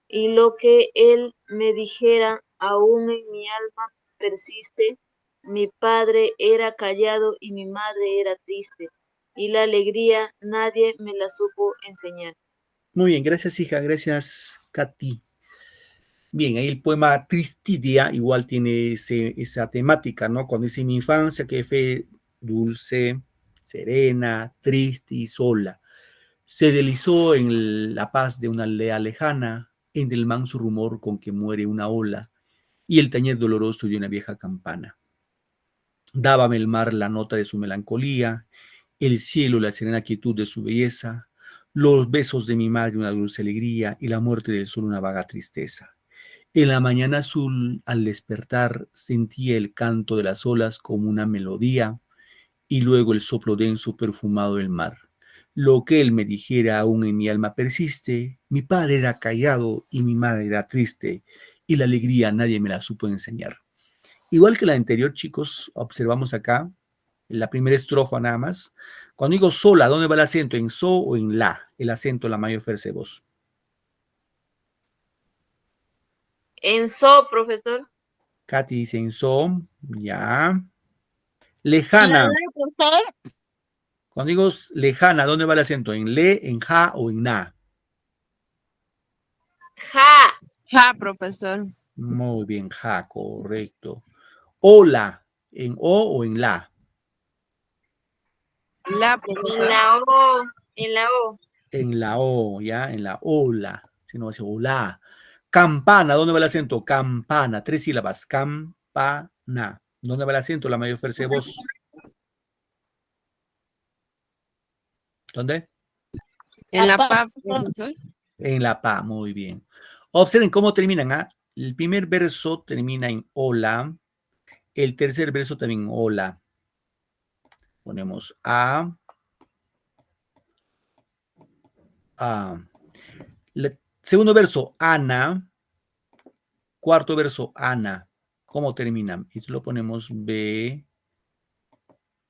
Y lo que él me dijera aún en mi alma persiste, mi padre era callado y mi madre era triste, y la alegría nadie me la supo enseñar.
Muy bien, gracias, hija. Gracias, Katy. Bien, ahí el poema Tristitia igual tiene esa temática, ¿no? Cuando dice mi infancia que fue dulce, serena, triste y sola. Se deslizó en la paz de una aldea lejana, entre el manso rumor con que muere una ola y el tañer doloroso de una vieja campana. Dábame el mar la nota de su melancolía, el cielo la serena quietud de su belleza, los besos de mi madre una dulce alegría y la muerte del sol una vaga tristeza. En la mañana azul, al despertar, sentía el canto de las olas como una melodía y luego el soplo denso perfumado del mar. Lo que él me dijera aún en mi alma persiste, mi padre era callado y mi madre era triste y la alegría nadie me la supo enseñar. Igual que la anterior, chicos, observamos acá, en la primera estrofa nada más. Cuando digo sola, ¿dónde va el acento? ¿En so o en la? El acento, la mayor fuerza de voz.
En so, profesor.
Katy dice en so, ya. Lejana.
Profesor.
Cuando digo lejana, ¿dónde va el acento? ¿En le, en ja o en na?
Ja.
Ja, profesor.
Muy bien, ja, correcto. Hola, ¿en o en la?
La,
En
profesor.
la O. En la O.
En la o, ¿ya? En la ola. Si no, dice hola. Campana, ¿dónde va el acento? Campana, 3 sílabas. Campana. ¿Dónde va el acento? La mayor fuerza de voz. ¿Dónde?
En la pa, profesor.
En la pa, muy bien. Observen cómo terminan. ¿Ah? El primer verso termina en hola. El tercer verso también hola. Ponemos a. Segundo verso, Ana. Cuarto verso, Ana. ¿Cómo terminan? Esto lo ponemos B.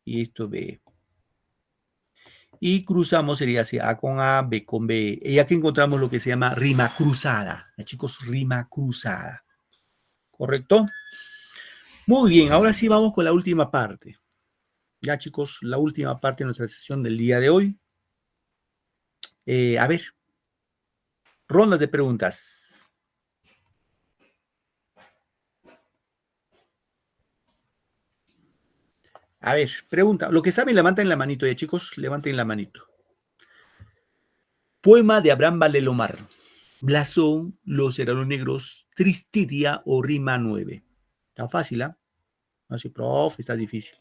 Y esto B. Y cruzamos, sería así, A con A, B con B. Y aquí encontramos lo que se llama rima cruzada. Chicos, rima cruzada. ¿Correcto? Muy bien, ahora sí vamos con la última parte. Ya, chicos, la última parte de nuestra sesión del día de hoy. A ver, ronda de preguntas. A ver, pregunta. Lo que saben, levanten la manito ya, chicos. Levanten la manito. Poema de Abraham Valelomar. Blasón, Los Hermanos Negros, Tristitia o Rima 9. Está fácil, ¿ah? No sé, profe, está difícil.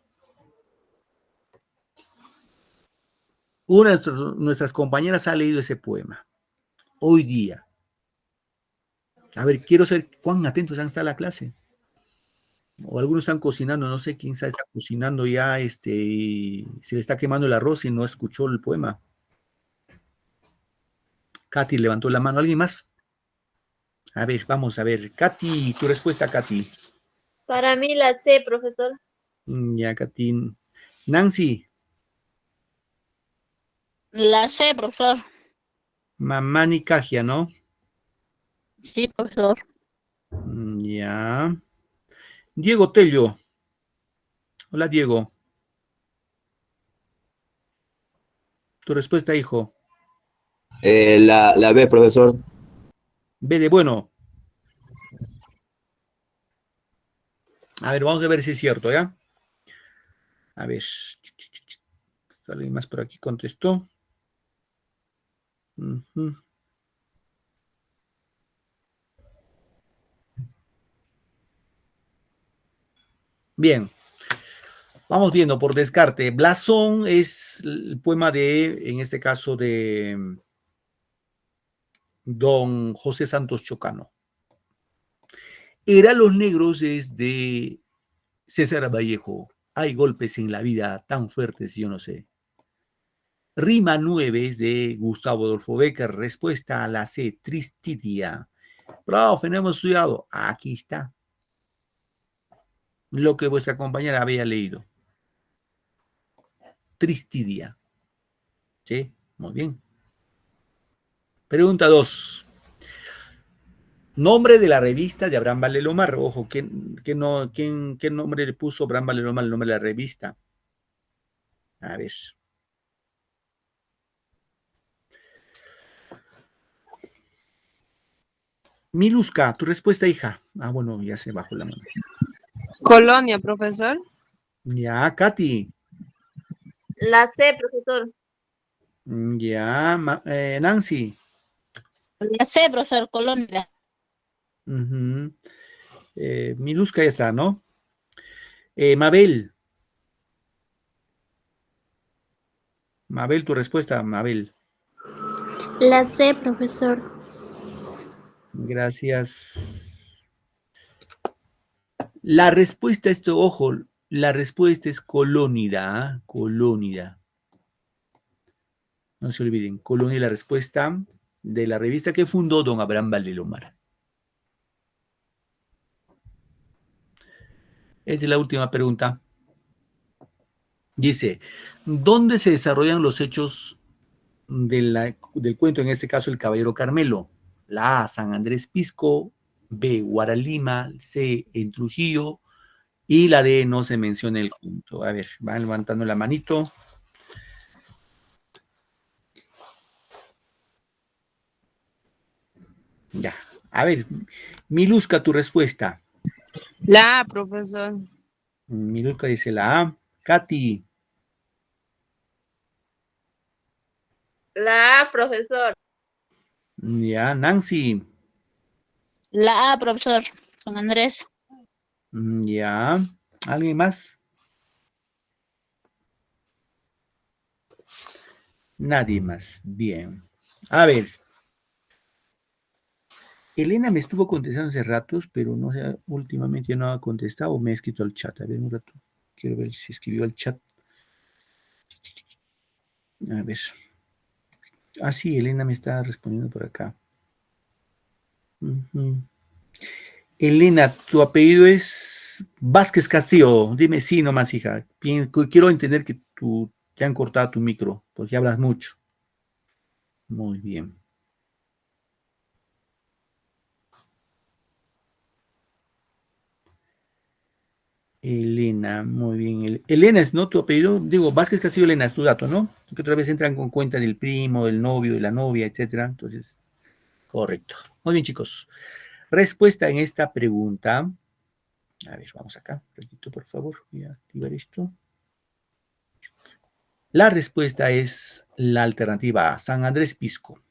Una de nuestras compañeras ha leído ese poema. Hoy día. A ver, quiero saber cuán atentos están a la clase. O algunos están cocinando, no sé quién está cocinando ya, se le está quemando el arroz y no escuchó el poema. Katy levantó la mano. ¿Alguien más? A ver, vamos a ver. Katy, tu respuesta, Katy.
Para mí la C, profesor.
Ya, Katy. Nancy,
La C, profesor.
Mamani Cagia, ¿no?
Sí, profesor.
Ya. Diego Tello. Hola, Diego. Tu respuesta, hijo.
La B, profesor.
B de bueno. A ver, vamos a ver si es cierto, ¿ya? A ver. ¿Alguien más por aquí contestó? Ujú. Bien. Vamos viendo por descarte. Blasón es el poema de, en este caso, de don José Santos Chocano. Era los negros es de César Vallejo. Hay golpes en la vida tan fuertes, yo no sé. Rima 9 es de Gustavo Adolfo Bécquer. Respuesta a la C, Tristitia. Profe, no hemos estudiado. Aquí está. Lo que vuestra compañera había leído. Tristidia. ¿Sí? Muy bien. Pregunta 2. Nombre de la revista de Abraham Valelomar. Ojo, ¿qué nombre le puso Abraham Valelomar al nombre de la revista? A ver. Miluska, tu respuesta, hija. Ah, bueno, ya se bajó la mano.
Colonia, profesor.
Ya, Katy.
La C, profesor.
Ya, Nancy.
La C, profesor. Colonia.
Uh-huh. Miluska ya está, ¿no? Mabel. Mabel, tu respuesta, Mabel.
La C, profesor.
Gracias. La respuesta, ojo, la respuesta es colónida, colónida. No se olviden, colónida, la respuesta de la revista que fundó don Abraham Valelomar. Esta es la última pregunta. Dice, ¿dónde se desarrollan los hechos del cuento, en este caso, El Caballero Carmelo? La A, San Andrés Pisco, B, Guaralima, C, en Trujillo, y la D, no se menciona el cuento. A ver, van levantando la manito. Ya, a ver, Miluska, tu respuesta.
La A, profesor.
Miluska dice la A. Katy.
La A, profesor.
Ya, Nancy.
La A, profesor. San Andrés.
Ya, ¿alguien más? Nadie más. Bien. A ver. Elena me estuvo contestando hace ratos, pero no sé, últimamente ya no ha contestado o me ha escrito al chat. A ver, un rato. Quiero ver si escribió al chat. A ver. Ah, sí, Elena me está respondiendo por acá. Elena, tu apellido es Vázquez Castillo. Dime sí nomás, hija. Quiero entender que te han cortado tu micro, porque hablas mucho. Muy bien. Elena, muy bien. Elena es, ¿no? Tu apellido, digo, Vázquez Castillo Elena es tu dato, ¿no? Que otra vez entran con cuenta del primo, del novio, de la novia, etcétera. Entonces, correcto. Muy bien, chicos. Respuesta en esta pregunta. A ver, vamos acá. Repito, por favor. Voy a activar esto. La respuesta es la alternativa A, San Andrés Pisco.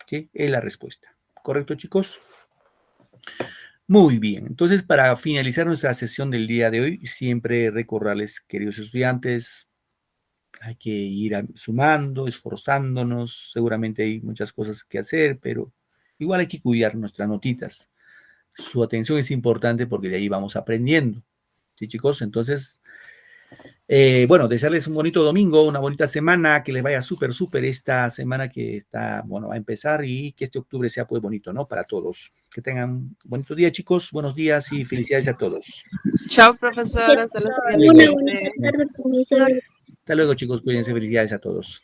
¿Sí? Es la respuesta. ¿Correcto, chicos? Muy bien. Entonces, para finalizar nuestra sesión del día de hoy, siempre recordarles, queridos estudiantes, hay que ir sumando, esforzándonos. Seguramente hay muchas cosas que hacer, pero igual hay que cuidar nuestras notitas. Su atención es importante porque de ahí vamos aprendiendo. ¿Sí, chicos? Entonces, Bueno, desearles un bonito domingo, una bonita semana, que les vaya súper, súper esta semana que está, bueno, va a empezar y que este octubre sea pues bonito, ¿no? Para todos. Que tengan un bonito día, chicos, buenos días y felicidades a todos.
Chao, profesor. Hasta la
Una
siguiente
bonita
clase.
tarde, profesor.
Hasta luego, chicos, cuídense, felicidades a todos.